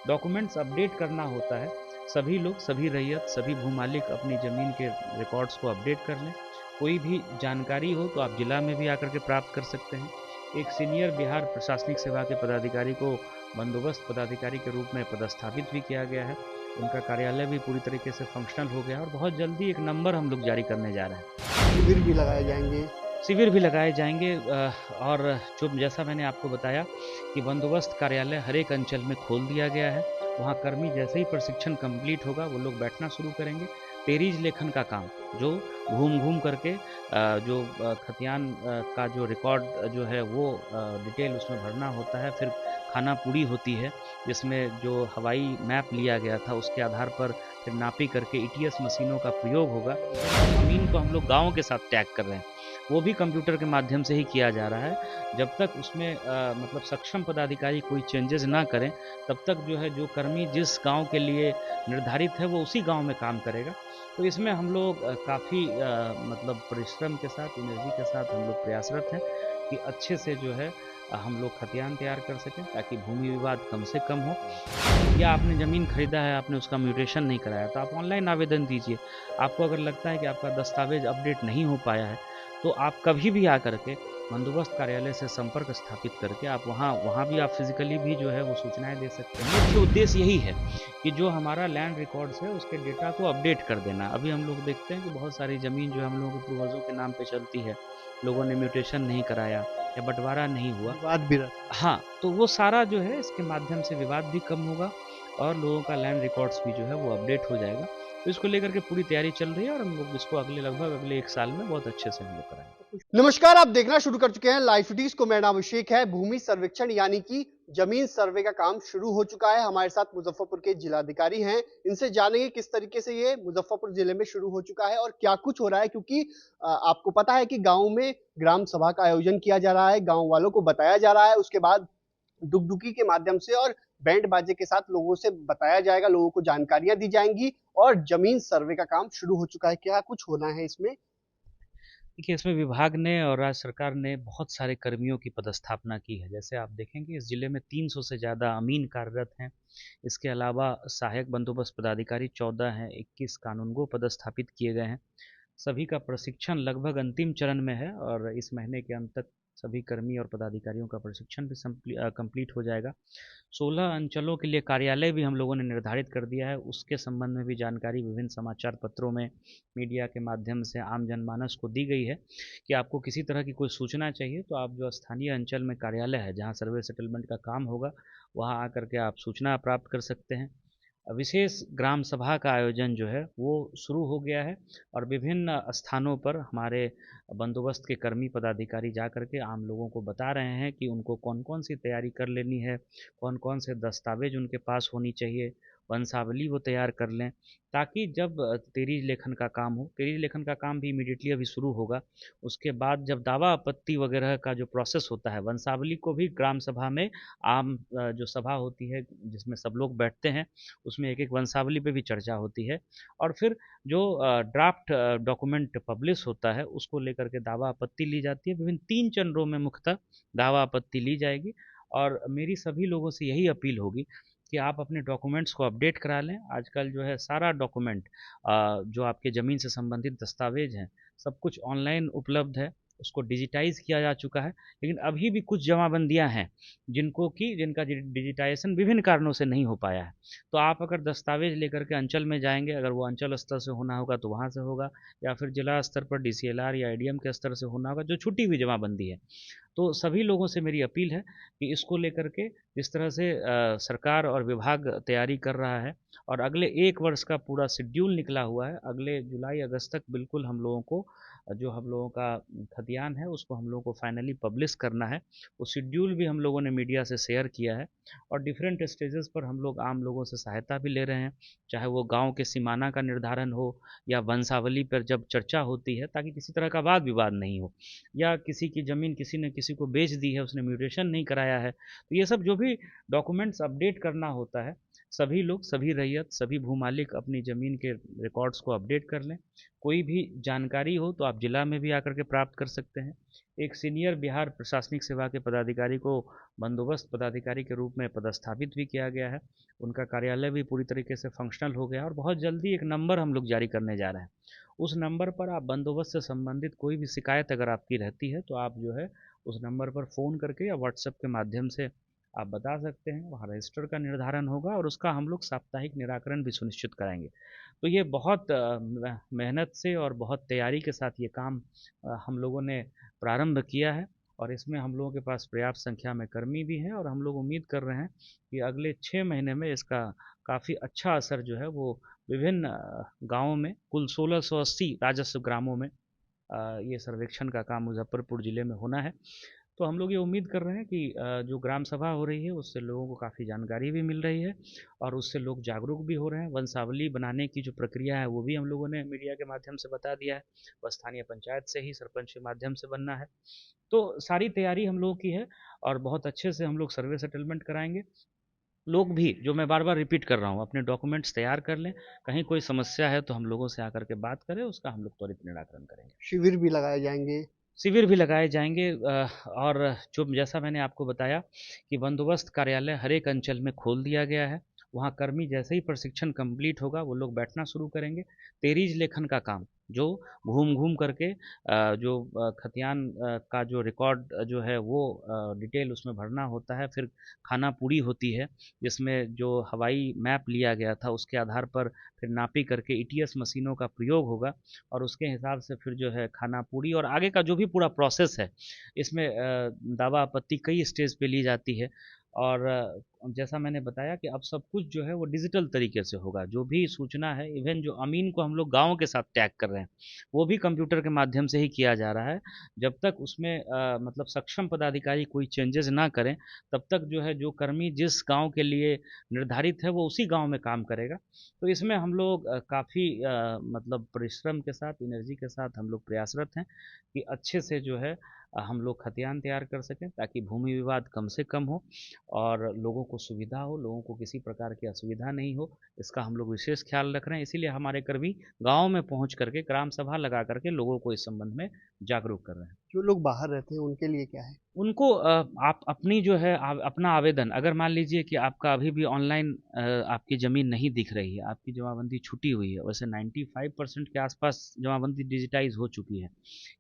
Documents update करना होता है। सभी लोग, सभी रैयत, सभी भूमालिक अपनी ज़मीन के रिकॉर्ड्स को अपडेट कर लें। कोई भी जानकारी हो तो आप जिला में भी आकर के प्राप्त कर सकते हैं। एक सीनियर बिहार प्रशासनिक सेवा के पदाधिकारी को बंदोबस्त पदाधिकारी के रूप में पदस्थापित भी किया गया है। उनका कार्यालय भी पूरी तरीके से फंक्शनल हो गया है और बहुत जल्दी एक नंबर हम लोग जारी करने जा रहे हैं। शिविर भी लगाए जाएँगे। शिविर भी लगाए जाएंगे और जो जैसा मैंने आपको बताया कि बंदोबस्त कार्यालय हर एक अंचल में खोल दिया गया है। वहाँ कर्मी जैसे ही प्रशिक्षण कंप्लीट होगा वो लोग बैठना शुरू करेंगे। पेरीज लेखन का काम जो घूम घूम करके जो खतियान का जो रिकॉर्ड जो है वो डिटेल उसमें भरना होता है। फिर खाना पूरी होती है जिसमें जो हवाई मैप लिया गया था उसके आधार पर फिर नापी करके ईटीएस मशीनों का प्रयोग होगा। ज़मीन को हम लोग गाँव के साथ टैग कर रहे हैं, वो भी कंप्यूटर के माध्यम से ही किया जा रहा है। जब तक उसमें मतलब सक्षम पदाधिकारी कोई चेंजेस ना करें तब तक जो है जो कर्मी जिस गांव के लिए निर्धारित है वो उसी गांव में काम करेगा। तो इसमें हम लोग काफ़ी मतलब परिश्रम के साथ, एनर्जी के साथ हम लोग प्रयासरत हैं कि अच्छे से जो है हम लोग खतियान तैयार कर सकें ताकि भूमि विवाद कम से कम हो। या आपने ज़मीन खरीदा है, आपने उसका म्यूटेशन नहीं कराया तो आप ऑनलाइन आवेदन दीजिए। आपको अगर लगता है कि आपका दस्तावेज अपडेट नहीं हो पाया है तो आप कभी भी आकर के बंदोबस्त कार्यालय से संपर्क स्थापित करके आप वहाँ वहाँ भी आप फिजिकली भी जो है वो सूचनाएं दे सकते हैं। मुख्य उद्देश्य यही है कि जो हमारा लैंड रिकॉर्ड्स है उसके डेटा को अपडेट कर देना। अभी हम लोग देखते हैं कि बहुत सारी ज़मीन जो हम लोगों के पूर्वजों के नाम पे चलती है, लोगों ने म्यूटेशन नहीं कराया या बंटवारा नहीं हुआ। विवाद भी रहता है। हाँ, तो वो सारा जो है इसके माध्यम से विवाद भी कम होगा और लोगों का लैंड रिकॉर्ड्स भी जो है वो अपडेट हो जाएगा। तो इसको लेकर के पूरी तैयारी चल रही है और हम लोग इसको लगभग अगले 1 साल में बहुत अच्छे से हम लोग कराएँगे। नमस्कार, आप देखना शुरू कर चुके हैं लाइव सिटीज को। मेरा नाम अभिषेक है। भूमि सर्वेक्षण यानी कि जमीन सर्वे का काम शुरू हो चुका है। हमारे साथ मुजफ्फरपुर के जिलाधिकारी हैं। इनसे जानेंगे किस तरीके से ये मुजफ्फरपुर जिले में शुरू हो चुका है और क्या कुछ हो रहा है, क्योंकि आपको पता है कि गांव में ग्राम सभा का आयोजन किया जा रहा है, गांव वालों को बताया जा रहा है, उसके बाद दुगदुकी के माध्यम से और बैंड बाजे के साथ लोगों से बताया जाएगा, लोगों को जानकारियां दी जाएंगी और जमीन सर्वे का काम शुरू हो चुका है। क्या कुछ होना है इसमें? देखिए, इसमें विभाग ने और राज्य सरकार ने बहुत सारे कर्मियों की पदस्थापना की है। जैसे आप देखेंगे इस जिले में 300 से ज़्यादा अमीन कार्यरत हैं। इसके अलावा सहायक बंदोबस्त पदाधिकारी 14 हैं, 21 कानूनगो पदस्थापित किए गए हैं। सभी का प्रशिक्षण लगभग अंतिम चरण में है और इस महीने के अंत तक सभी कर्मी और पदाधिकारियों का प्रशिक्षण भी कंप्लीट हो जाएगा। 16 अंचलों के लिए कार्यालय भी हम लोगों ने निर्धारित कर दिया है। उसके संबंध में भी जानकारी विभिन्न समाचार पत्रों में, मीडिया के माध्यम से आम जनमानस को दी गई है कि आपको किसी तरह की कोई सूचना चाहिए तो आप जो स्थानीय अंचल में कार्यालय है जहाँ सर्वे सेटलमेंट का काम होगा वहाँ आकर के आप सूचना प्राप्त कर सकते हैं। विशेष ग्राम सभा का आयोजन जो है वो शुरू हो गया है और विभिन्न स्थानों पर हमारे बंदोबस्त के कर्मी पदाधिकारी जा कर के आम लोगों को बता रहे हैं कि उनको कौन कौन सी तैयारी कर लेनी है, कौन कौन से दस्तावेज उनके पास होनी चाहिए, वंशावली वो तैयार कर लें ताकि जब तेरी लेखन का काम हो, तेरी लेखन का काम भी इमीडिएटली अभी शुरू होगा। उसके बाद जब दावा आपत्ति वगैरह का जो प्रोसेस होता है, वंशावली को भी ग्राम सभा में आम जो सभा होती है जिसमें सब लोग बैठते हैं उसमें एक एक वंशावली पे भी चर्चा होती है और फिर जो ड्राफ्ट डॉक्यूमेंट पब्लिश होता है उसको लेकर के दावा आपत्ति ली जाती है। विभिन्न 3 चरणों में मुख्यतः दावा आपत्ति ली जाएगी और मेरी सभी लोगों से यही अपील होगी कि आप अपने डॉक्यूमेंट्स को अपडेट करा लें। आजकल जो है सारा डॉक्यूमेंट जो आपके ज़मीन से संबंधित दस्तावेज हैं सब कुछ ऑनलाइन उपलब्ध है, उसको डिजिटाइज़ किया जा चुका है। लेकिन अभी भी कुछ जमाबंदियाँ हैं जिनका डिजिटाइजेशन विभिन्न कारणों से नहीं हो पाया है। तो आप अगर दस्तावेज लेकर के अंचल में जाएँगे, अगर वो अंचल स्तर से होना होगा तो वहाँ से होगा या फिर जिला स्तर पर डीसीएलआर या एडीएम के स्तर से होना होगा जो छुटी हुई जमाबंदी है। तो सभी लोगों से मेरी अपील है कि इसको लेकर के जिस तरह से सरकार और विभाग तैयारी कर रहा है और अगले 1 वर्ष का पूरा शेड्यूल निकला हुआ है। अगले जुलाई अगस्त तक बिल्कुल हम लोगों को जो हम लोगों का खतियान है उसको हम लोगों को फाइनली पब्लिश करना है। वो शेड्यूल भी हम लोगों ने मीडिया से शेयर किया है और डिफरेंट स्टेजेस पर हम लोग आम लोगों से सहायता भी ले रहे हैं, चाहे वो गांव के सीमाना का निर्धारण हो या वंशावली पर जब चर्चा होती है ताकि किसी तरह का वाद विवाद नहीं हो, या किसी की ज़मीन किसी ने किसी को बेच दी है, उसने म्यूटेशन नहीं कराया है। तो ये सब जो भी डॉक्यूमेंट्स अपडेट करना होता है, सभी लोग, सभी रैयत, सभी भूमालिक अपनी ज़मीन के रिकॉर्ड्स को अपडेट कर लें। कोई भी जानकारी हो तो आप जिला में भी आकर के प्राप्त कर सकते हैं। एक सीनियर बिहार प्रशासनिक सेवा के पदाधिकारी को बंदोबस्त पदाधिकारी के रूप में पदस्थापित भी किया गया है। उनका कार्यालय भी पूरी तरीके से फंक्शनल हो गया है और बहुत जल्दी एक नंबर हम लोग जारी करने जा रहे हैं। उस नंबर पर आप बंदोबस्त से संबंधित कोई भी शिकायत अगर आपकी रहती है तो आप जो है उस नंबर पर फ़ोन करके या व्हाट्सएप के माध्यम से आप बता सकते हैं। वहाँ रजिस्टर का निर्धारण होगा और उसका हम लोग साप्ताहिक निराकरण भी सुनिश्चित कराएंगे। तो ये बहुत मेहनत से और बहुत तैयारी के साथ ये काम हम लोगों ने प्रारंभ किया है और इसमें हम लोगों के पास पर्याप्त संख्या में कर्मी भी हैं और हम लोग उम्मीद कर रहे हैं कि अगले 6 महीने में इसका काफ़ी अच्छा असर जो है वो विभिन्न गांवों में कुल 1680 राजस्व ग्रामों में ये सर्वेक्षण का काम मुजफ्फरपुर ज़िले में होना है। तो हम लोग ये उम्मीद कर रहे हैं कि जो ग्राम सभा हो रही है उससे लोगों को काफ़ी जानकारी भी मिल रही है और उससे लोग जागरूक भी हो रहे हैं। वंशावली बनाने की जो प्रक्रिया है वो भी हम लोगों ने मीडिया के माध्यम से बता दिया है। वो स्थानीय पंचायत से ही सरपंच के माध्यम से बनना है। तो सारी तैयारी हम लोगों की है और बहुत अच्छे से हम लोग सर्वे सेटलमेंट कराएंगे। लोग भी जो मैं बार बार रिपीट कर रहा हूँ अपने डॉक्यूमेंट्स तैयार कर लें। कहीं कोई समस्या है तो हम लोगों से आकर के बात करें, उसका हम लोग त्वरित निराकरण करेंगे। शिविर भी लगाए जाएंगे। शिविर भी लगाए जाएंगे और जो जैसा मैंने आपको बताया कि बंदोबस्त कार्यालय हर एक अंचल में खोल दिया गया है। वहाँ कर्मी जैसे ही प्रशिक्षण कंप्लीट होगा वो लोग बैठना शुरू करेंगे। तेरीज लेखन का काम जो घूम घूम करके जो खतियान का जो रिकॉर्ड जो है वो डिटेल उसमें भरना होता है। फिर खाना पूरी होती है जिसमें जो हवाई मैप लिया गया था उसके आधार पर फिर नापी करके ईटीएस मशीनों का प्रयोग होगा और उसके हिसाब से फिर जो है खाना पूरी और आगे का जो भी पूरा प्रोसेस है इसमें दावा आपत्ति कई स्टेज पे ली जाती है। और जैसा मैंने बताया कि अब सब कुछ जो है वो डिजिटल तरीके से होगा। जो भी सूचना है इवन जो अमीन को हम लोग गाँव के साथ टैग कर रहे हैं वो भी कंप्यूटर के माध्यम से ही किया जा रहा है। जब तक उसमें मतलब सक्षम पदाधिकारी कोई चेंजेस ना करें तब तक जो है जो कर्मी जिस गांव के लिए निर्धारित है वो उसी गांव में काम करेगा। तो इसमें हम लोग काफ़ी मतलब परिश्रम के साथ एनर्जी के साथ हम लोग प्रयासरत हैं कि अच्छे से जो है हम लोग खतियान तैयार कर सकें ताकि भूमि विवाद कम से कम हो और लोगों को सुविधा हो, लोगों को किसी प्रकार की असुविधा नहीं हो। इसका हम लोग विशेष ख्याल रख रहे हैं। इसीलिए हमारे कर्मी गाँव में पहुँच करके ग्राम सभा लगा करके लोगों को इस संबंध में जागरूक कर रहे हैं। जो लोग बाहर रहते हैं उनके लिए क्या है? उनको आप अपनी जो है अपना आवेदन अगर मान लीजिए कि आपका अभी भी ऑनलाइन आपकी ज़मीन नहीं दिख रही है, आपकी जमाबंदी छूटी हुई है, वैसे 95% के आसपास जमाबंदी डिजिटाइज हो चुकी है,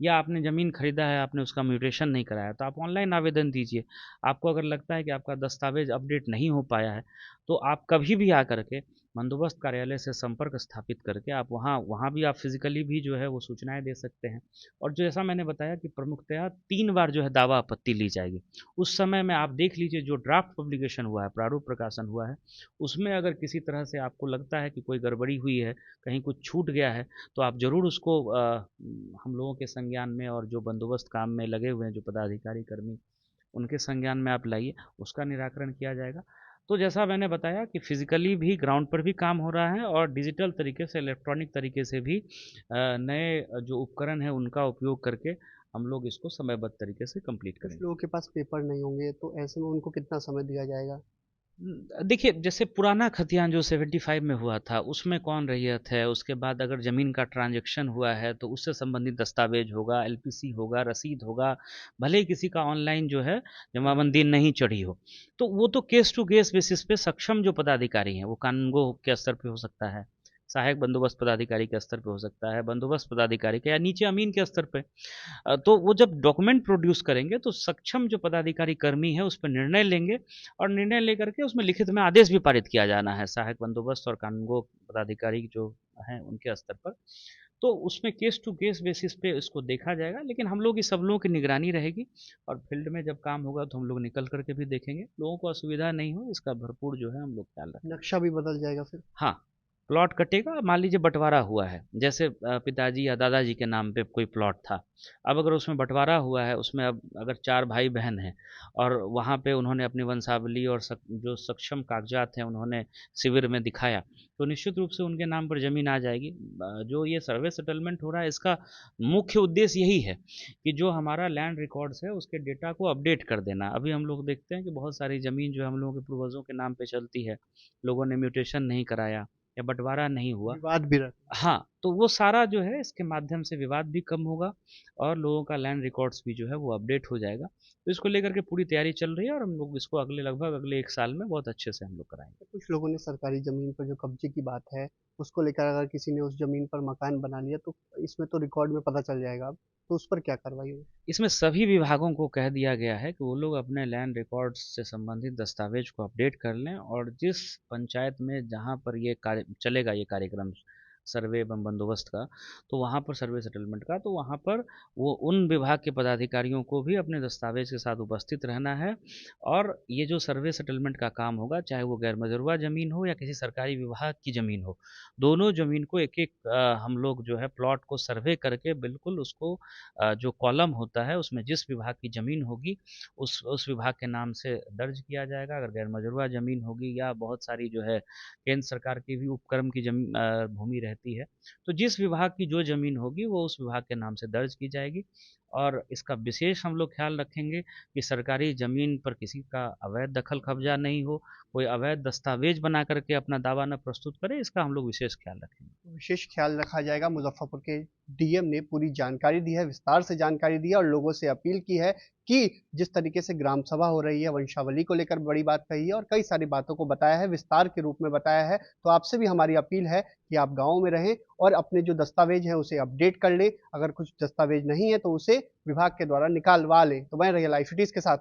या आपने ज़मीन खरीदा है आपने उसका म्यूटेशन नहीं कराया तो आप ऑनलाइन आवेदन दीजिए। आपको अगर लगता है कि आपका दस्तावेज अपडेट नहीं हो पाया है तो आप कभी भी आकर के बंदोबस्त कार्यालय से संपर्क स्थापित करके आप वहाँ वहाँ भी आप फिजिकली भी जो है वो सूचनाएं दे सकते हैं। और जो जैसा मैंने बताया कि प्रमुखतया 3 बार जो है दावा आपत्ति ली जाएगी। उस समय में आप देख लीजिए जो ड्राफ्ट पब्लिकेशन हुआ है, प्रारूप प्रकाशन हुआ है, उसमें अगर किसी तरह से आपको लगता है कि कोई गड़बड़ी हुई है, कहीं कुछ छूट गया है, तो आप ज़रूर उसको हम लोगों के संज्ञान में और जो बंदोबस्त काम में लगे हुए हैं जो पदाधिकारी कर्मी उनके संज्ञान में आप लाइए, उसका निराकरण किया जाएगा। तो जैसा मैंने बताया कि फिजिकली भी ग्राउंड पर भी काम हो रहा है और डिजिटल तरीके से इलेक्ट्रॉनिक तरीके से भी नए जो उपकरण हैं उनका उपयोग करके हम लोग इसको समयबद्ध तरीके से कंप्लीट कुछ करेंगे। लोगों के पास पेपर नहीं होंगे तो ऐसे में उनको कितना समय दिया जाएगा? देखिए जैसे पुराना खतियान जो 75 में हुआ था उसमें कौन रैयत है, उसके बाद अगर ज़मीन का ट्रांजैक्शन हुआ है तो उससे संबंधित दस्तावेज होगा, एलपीसी होगा, रसीद होगा, भले ही किसी का ऑनलाइन जो है जमाबंदी नहीं चढ़ी हो। तो वो तो केस टू केस बेसिस पे सक्षम जो पदाधिकारी हैं वो कानूनगो के स्तर पे हो सकता है, सहायक बंदोबस्त पदाधिकारी के स्तर पे हो सकता है, बंदोबस्त पदाधिकारी के या नीचे अमीन के स्तर पे। तो वो जब डॉक्यूमेंट प्रोड्यूस करेंगे तो सक्षम जो पदाधिकारी कर्मी है उस पर निर्णय लेंगे और निर्णय लेकर के उसमें लिखित में आदेश भी पारित किया जाना है सहायक बंदोबस्त और कानूनगो पदाधिकारी जो हैं उनके स्तर पर। तो उसमें केस टू केस बेसिस पे इसको देखा जाएगा, लेकिन हम लोग इस सब लोगों की निगरानी रहेगी और फील्ड में जब काम होगा तो हम लोग निकल करके भी देखेंगे, लोगों को असुविधा नहीं हो इसका भरपूर जो है हम लोग ख्याल रखें। नक्शा भी बदल जाएगा फिर? हाँ, प्लॉट कटेगा। मान लीजिए बँटवारा हुआ है, जैसे पिताजी या दादाजी के नाम पे कोई प्लॉट था। अब अगर उसमें बँटवारा हुआ है, उसमें अब अगर 4 भाई-बहन हैं और वहाँ पे उन्होंने अपनी वंशावली और जो सक्षम कागज़ात हैं उन्होंने शिविर में दिखाया, तो निश्चित रूप से उनके नाम पर ज़मीन आ जाएगी। जो ये सर्वे सेटलमेंट हो रहा है इसका मुख्य उद्देश्य यही है कि जो हमारा लैंड रिकॉर्ड्स है उसके डेटा को अपडेट कर देना। अभी हम लोग देखते हैं कि बहुत सारी ज़मीन जो है हम लोगों के पूर्वजों के नाम पे चलती है, लोगों ने म्यूटेशन नहीं कराया। या बंटवारा नहीं हुआ। विवाद भी रहता हाँ, तो वो सारा जो है इसके माध्यम से विवाद भी कम होगा और लोगों का लैंड रिकॉर्ड्स भी जो है वो अपडेट हो जाएगा। तो इसको लेकर के पूरी तैयारी चल रही है और हम लोग इसको लगभग अगले 1 साल में बहुत अच्छे से हम लोग कराएँगे। है। कुछ लोगों ने सरकारी ज़मीन पर जो कब्जे की बात है, उसको लेकर अगर किसी ने उस ज़मीन पर मकान बना लिया तो इसमें तो रिकॉर्ड में पता चल जाएगा अब, तो उस पर क्या कार्रवाई होगी? इसमें सभी विभागों को कह दिया गया है कि वो लोग अपने लैंड रिकॉर्ड्स से संबंधित दस्तावेज को अपडेट कर लें और जिस पंचायत में जहाँ पर ये कार्य चलेगा, ये कार्यक्रम सर्वे एवं बंदोबस्त का, तो वहाँ पर सर्वे सेटलमेंट का, तो वहाँ पर वो उन विभाग के पदाधिकारियों को भी अपने दस्तावेज के साथ उपस्थित रहना है। और ये जो सर्वे सेटलमेंट का काम होगा, चाहे वो गैर मजरूआ ज़मीन हो या किसी सरकारी विभाग की ज़मीन हो, दोनों ज़मीन को एक एक हम लोग जो है प्लॉट को सर्वे करके बिल्कुल उसको जो कॉलम होता है उसमें जिस विभाग की ज़मीन होगी उस विभाग के नाम से दर्ज किया जाएगा। अगर गैर मजरूआ ज़मीन होगी या बहुत सारी जो है केंद्र सरकार की भी उपक्रम की भूमि रहती है, तो जिस विभाग की जो ज़मीन होगी वो उस विभाग के नाम से दर्ज की जाएगी। और इसका विशेष हम लोग ख्याल रखेंगे कि सरकारी ज़मीन पर किसी का अवैध दखल कब्जा नहीं हो, कोई अवैध दस्तावेज बना करके अपना दावा न प्रस्तुत करे, इसका हम लोग विशेष ख्याल रखेंगे। विशेष ख्याल रखा जाएगा। मुजफ्फरपुर के डीएम ने पूरी जानकारी दी है, विस्तार से जानकारी दी है और लोगों से अपील की है कि जिस तरीके से ग्राम सभा हो रही है, वंशावली को लेकर बड़ी बात कही है और कई सारी बातों को बताया है, विस्तार के रूप में बताया है। तो आपसे भी हमारी अपील है कि आप गाँव में रहें और अपने जो दस्तावेज हैं उसे अपडेट कर लें। अगर कुछ दस्तावेज नहीं है तो उसे विभाग के द्वारा निकालवा लें। तो बने रहिए लाइव सिटीज़ के साथ।